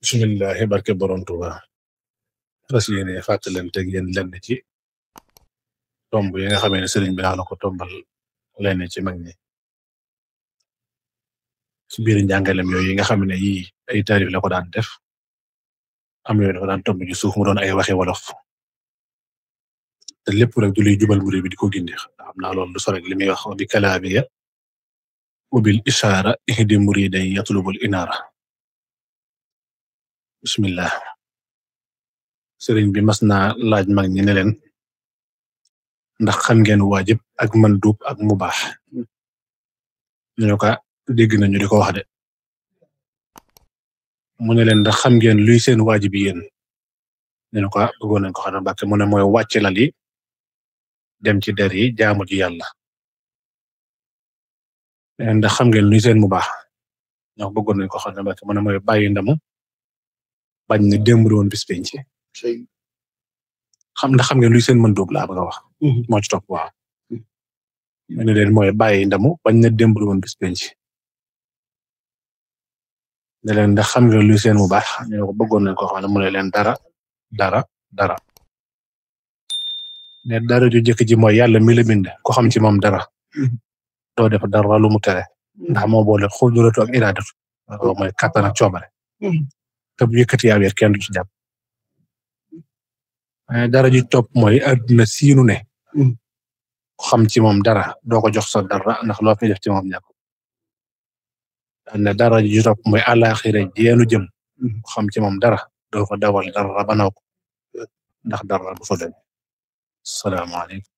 bismillahi barke borom Tuuba fas yéene fàttalante ak yéen lenn ci tomb yi nga xamee ne sëriñ bi daana ko tombal lenn ci mag ñi ci biir njàngalem yooyu yi nga xam ne yii ay taarif la ko daan def am yooyu dafa daan tomb ci suuf mu doon ay waxi wolof te lépp rek du luy jubal murid bi di ko gindi xam naa loolu du sore li muy wax bi kalaabiya ubil ishaara ihdi muriday yatlubul inaara bismillah sëriñ bi mas naa laaj mag ñi ne leen ndax xam ngeen waajib ak mandub ak mubaax ñu ko dégg nañu di ko wax de mu ne leen ndax xam ngeen luy seen waajib yéen ñu ko bëggoon nañ ko xam Mbàkke mu ne mooy wàcc lal yi dem ci der yi jaamu ji yàlla ndax xam ngeen luy seen mubaax ñoo bëggoon nañ ko xam Mbàkke mu ne mooy bàyyi ndamu bañ ne démb woon bis penc ndax xam ngeen luy seen mandub laa bëgg a wax moo ci topp waaw mu ne leen mooy bàyyi ndamu bañ na démb woon bis penc ne leen ndax xam nga luy seen mu baax ñu ko bëggoon nañ ko xam ne mu ne leen dara ne dara ju jëkk ji mooy yàlla mi la bind ko xam ci moom dara doo def dara lu mu tere ndax moo boole xuduratu ak iraadatu loolu mooy kàttan ak coobare te bu yëkkati yaa weer kenn du ci jàpp dara ju topp mooy àdduna siinu ne ko xam ci moom dara doo ko jox sa dara ndax loo fi def ci moom ñàkk ne dara ju topp mooy àllaaxira jeenu jëm xam ci moom dara doo ko dawal dara ba naw ko ndax dara du fa dem salaamaaleykum